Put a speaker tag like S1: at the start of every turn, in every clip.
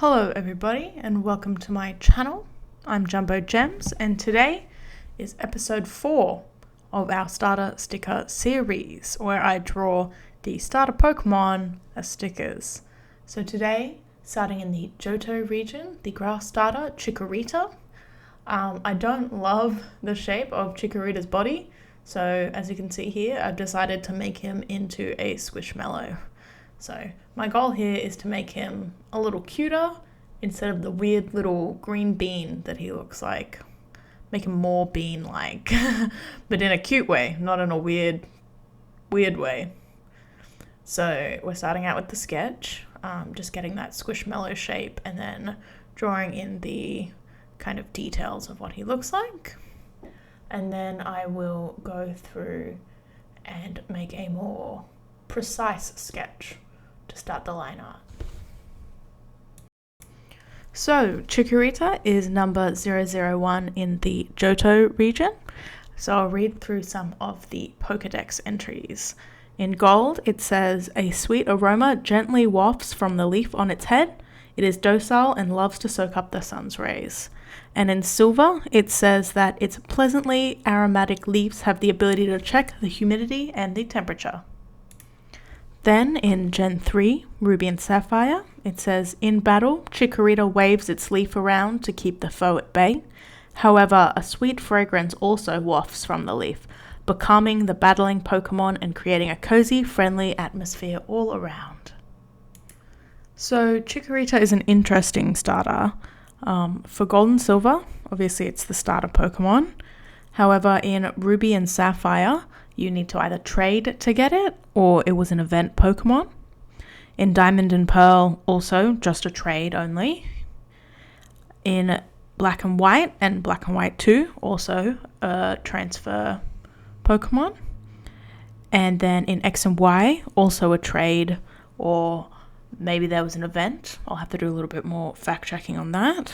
S1: Hello everybody and welcome to my channel. I'm Jumbo Gems and today is episode 4 of our starter sticker series where I draw the starter Pokemon as stickers. So today, starting in the Johto region, the grass starter Chikorita. I don't love the shape of Chikorita's body, so as you can see here, I've decided to make him into a Squishmallow. So my goal here is to make him a little cuter instead of the weird little green bean that he looks like. Make him more bean-like, but in a cute way, not in a weird way. So we're starting out with the sketch, just getting that Squishmallow shape and then drawing in the kind of details of what he looks like. And then I will go through and make a more precise sketch to start the line art. So Chikorita is number 001 in the Johto region. So I'll read through some of the Pokedex entries. In gold, it says, a sweet aroma gently wafts from the leaf on its head. It is docile and loves to soak up the sun's rays. And in silver, it says that its pleasantly aromatic leaves have the ability to check the humidity and the temperature. Then in Gen 3, Ruby and Sapphire, it says, in battle, Chikorita waves its leaf around to keep the foe at bay. However, a sweet fragrance also wafts from the leaf, becalming the battling Pokemon and creating a cozy, friendly atmosphere all around. So Chikorita is an interesting starter. For Gold and Silver, obviously it's the starter Pokemon. However, in Ruby and Sapphire, you need to either trade to get it, or it was an event Pokemon. In Diamond and Pearl, also just a trade only. In Black and White and Black and White 2, also a transfer Pokemon. And then in X and Y, also a trade, or maybe there was an event. I'll have to do a little bit more fact checking on that.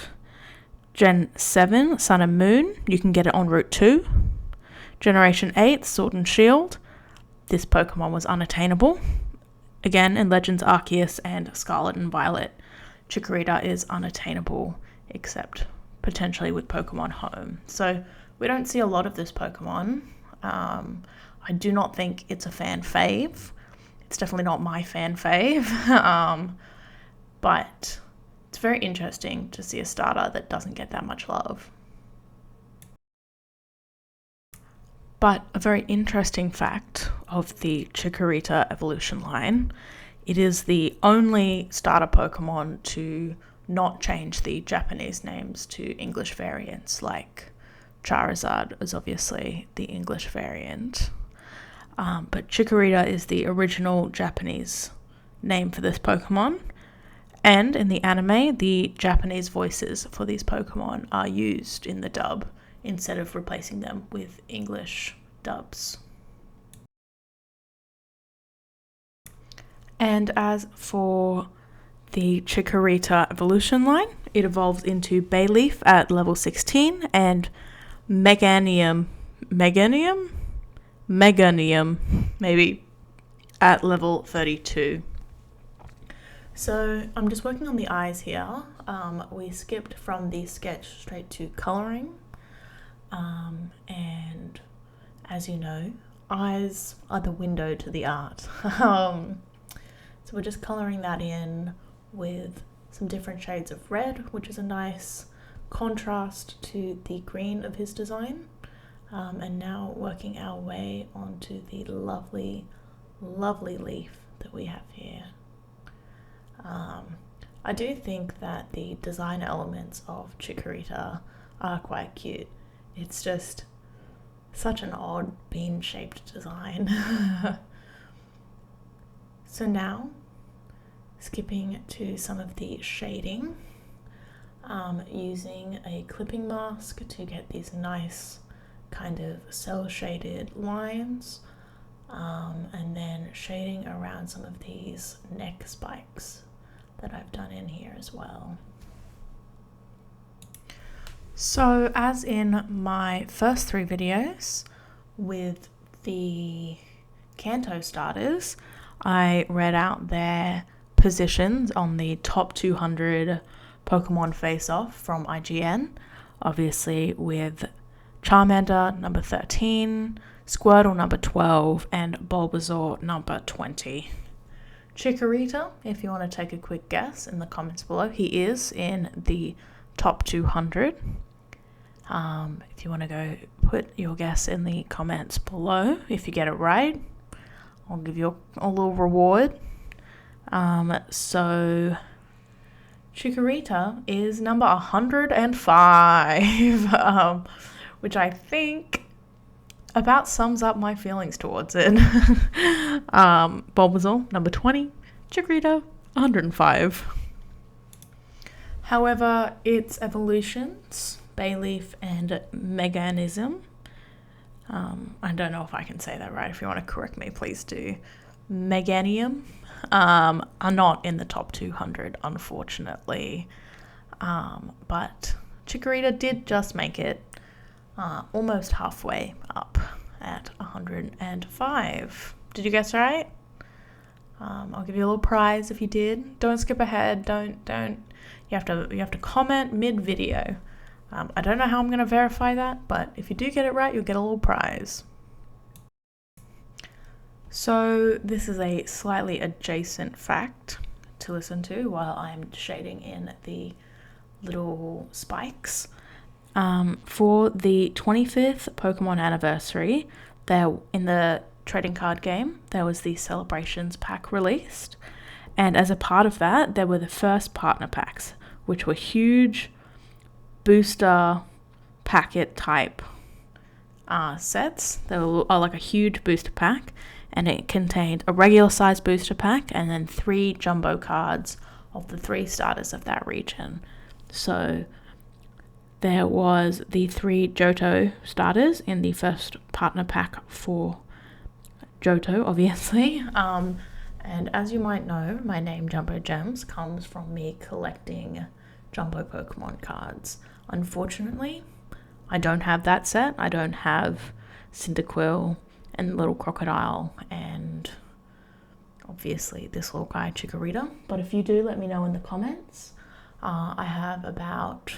S1: Gen 7, Sun and Moon, you can get it en route 2. Generation 8, Sword and Shield. This Pokemon was unattainable. Again, in Legends Arceus and Scarlet and Violet, Chikorita is unattainable, except potentially with Pokemon Home. So we don't see a lot of this Pokemon. I do not think it's a fan fave. It's definitely not my fan fave. But it's very interesting to see a starter that doesn't get that much love. But a very interesting fact of the Chikorita evolution line, it is the only starter Pokemon to not change the Japanese names to English variants, like Charizard is obviously the English variant. But Chikorita is the original Japanese name for this Pokemon. And in the anime, the Japanese voices for these Pokemon are used in the dub, instead of replacing them with English dubs. And as for the Chikorita evolution line, it evolves into Bayleaf at level 16 and Meganium maybe at level 32. So I'm just working on the eyes here. We skipped from the sketch straight to colouring. And as you know, eyes are the window to the art. So we're just colouring that in with some different shades of red, which is a nice contrast to the green of his design. And now working our way onto the lovely leaf that we have here. I do think that the design elements of Chikorita are quite cute. It's just such an odd bean-shaped design. So now, skipping to some of the shading, using a clipping mask to get these nice kind of cel-shaded lines, and then shading around some of these neck spikes that I've done in here as well. So as in my first 3 videos with the Kanto starters, I read out their positions on the top 200 Pokemon face-off from IGN, obviously with Charmander number 13, Squirtle number 12, and Bulbasaur number 20. Chikorita, if you want to take a quick guess in the comments below, he is in the top 200. If you want to go put your guess in the comments below, if you get it right, I'll give you a little reward. So Chikorita is number 105, which I think about sums up my feelings towards it. Bulbasaur, number 20, Chikorita, 105. However, its evolutions, Bayleaf and Meganism, I don't know if I can say that right. If you want to correct me, please do. Meganium, are not in the top 200, unfortunately. But Chikorita did just make it almost halfway up at 105. Did you guess right? I'll give you a little prize if you did. Don't skip ahead. Don't. You have to comment mid-video. I don't know how I'm going to verify that, but if you do get it right, you'll get a little prize. So this is a slightly adjacent fact to listen to while I'm shading in the little spikes. For the 25th Pokemon anniversary, there in the trading card game, there was the Celebrations pack released. And as a part of that, there were the first partner packs, which were huge booster packet type sets. They were like a huge booster pack, and it contained a regular size booster pack and then 3 jumbo cards of the 3 starters of that region. So there was the 3 Johto starters in the first partner pack for Johto, obviously. And as you might know, my name Jumbo Gems comes from me collecting jumbo Pokemon cards. Unfortunately, I don't have that set. I don't have Cyndaquil and Little Crocodile and obviously this little guy Chikorita. But if you do, let me know in the comments. I have about,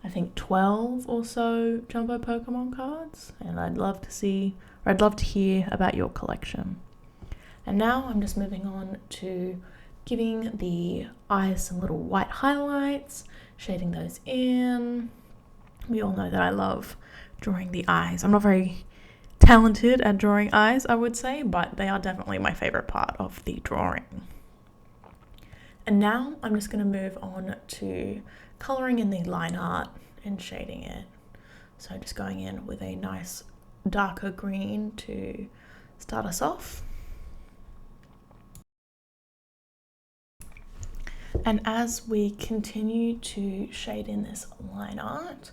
S1: I think 12 or so jumbo Pokemon cards, and I'd love to hear about your collection. And now I'm just moving on to giving the eyes some little white highlights, shading those in. We all know that I love drawing the eyes. I'm not very talented at drawing eyes, I would say, but they are definitely my favorite part of the drawing. And now I'm just going to move on to coloring in the line art and shading it. So just going in with a nice darker green to start us off. And as we continue to shade in this line art,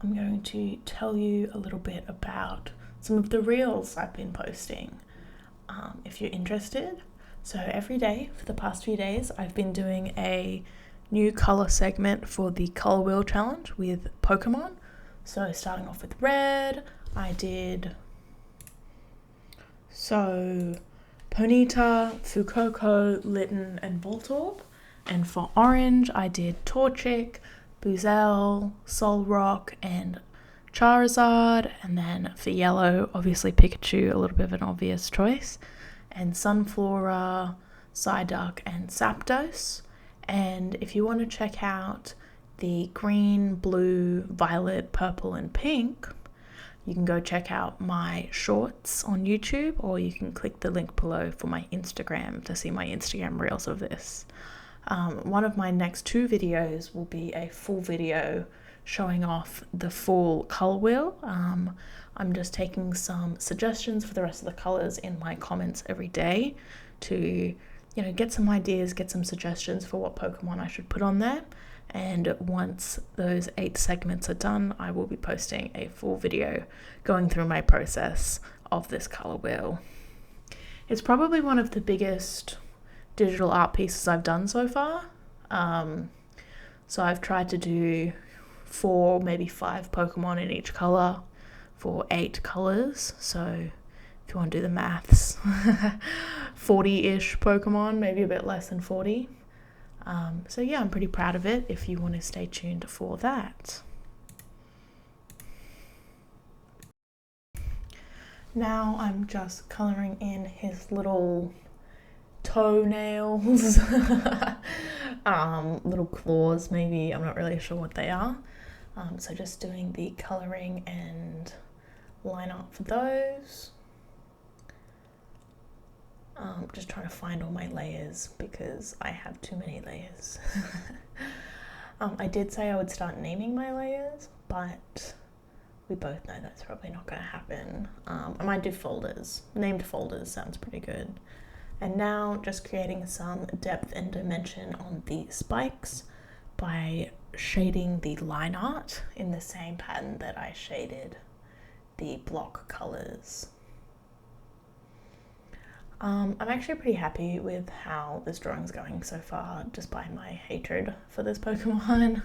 S1: I'm going to tell you a little bit about some of the reels I've been posting, if you're interested. So every day for the past few days, I've been doing a new color segment for the Color Wheel Challenge with Pokemon. So starting off with red, I did Ponyta, Fuecoco, Litten, and Voltorb. And for orange, I did Torchic, Buizel, Solrock, and Charizard. And then for yellow, obviously Pikachu, a little bit of an obvious choice. And Sunflora, Psyduck, and Zapdos. And if you want to check out the green, blue, violet, purple, and pink, you can go check out my shorts on YouTube, or you can click the link below for my Instagram to see my Instagram reels of this. One of my next 2 videos will be a full video showing off the full color wheel. I'm just taking some suggestions for the rest of the colors in my comments every day to, get some ideas, get some suggestions for what Pokemon I should put on there. And once those 8 segments are done, I will be posting a full video going through my process of this color wheel. It's probably one of the biggest digital art pieces I've done so far. So I've tried to do 4, maybe 5 Pokemon in each color for 8 colors. So if you want to do the maths, 40-ish Pokemon, maybe a bit less than 40. So yeah, I'm pretty proud of it if you want to stay tuned for that. Now I'm just colouring in his little toenails, little claws maybe, I'm not really sure what they are. So just doing the colouring and line art for those. Just trying to find all my layers because I have too many layers. I did say I would start naming my layers, but we both know that's probably not going to happen. I might do folders. Named folders sounds pretty good. And now just creating some depth and dimension on the spikes by shading the line art in the same pattern that I shaded the block colors. I'm actually pretty happy with how this drawing's going so far, despite my hatred for this Pokemon.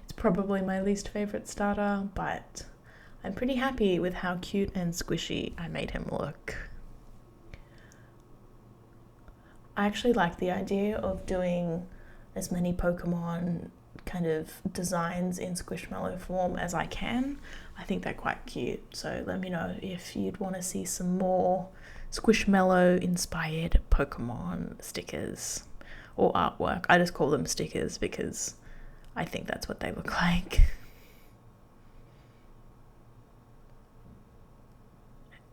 S1: It's probably my least favorite starter, but I'm pretty happy with how cute and squishy I made him look. I actually like the idea of doing as many Pokemon kind of designs in Squishmallow form as I can. I think they're quite cute, so let me know if you'd want to see some more Squishmallow inspired Pokemon stickers or artwork. I just call them stickers because I think that's what they look like.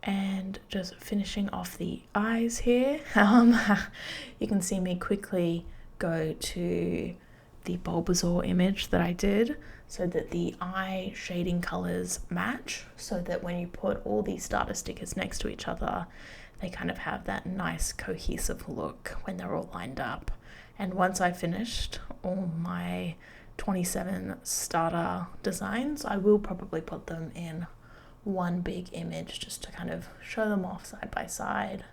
S1: And just finishing off the eyes here. You can see me quickly go to the Bulbasaur image that I did so that the eye shading colors match, so that when you put all these starter stickers next to each other, they kind of have that nice cohesive look when they're all lined up. And once I finished all my 27 starter designs, I will probably put them in one big image just to kind of show them off side by side.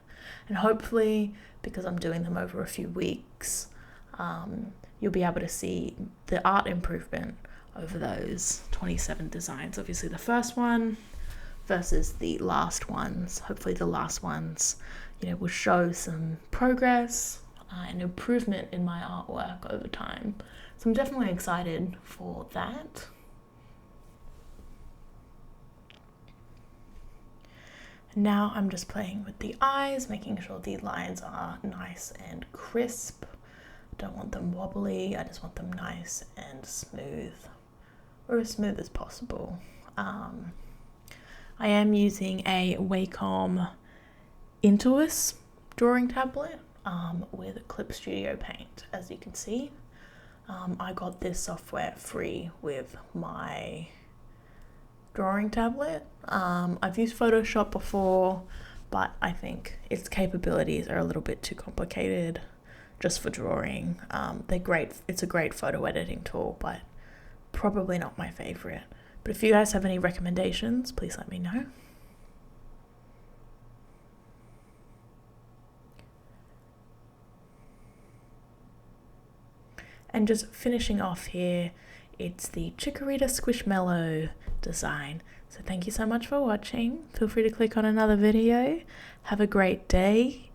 S1: And hopefully, because I'm doing them over a few weeks, you'll be able to see the art improvement over those 27 designs. Obviously the first one versus the last ones. Hopefully the last ones, will show some progress and improvement in my artwork over time. So I'm definitely excited for that. Now I'm just playing with the eyes, making sure the lines are nice and crisp. Don't want them wobbly, I just want them nice and smooth, or as smooth as possible. I am using a Wacom Intuos drawing tablet with Clip Studio Paint, as you can see. I got this software free with my drawing tablet. I've used Photoshop before, but I think its capabilities are a little bit too complicated just for drawing. They're great. It's a great photo editing tool, but probably not my favorite. But if you guys have any recommendations, please let me know. And just finishing off here, it's the Chikorita Squishmallow design. So thank you so much for watching. Feel free to click on another video. Have a great day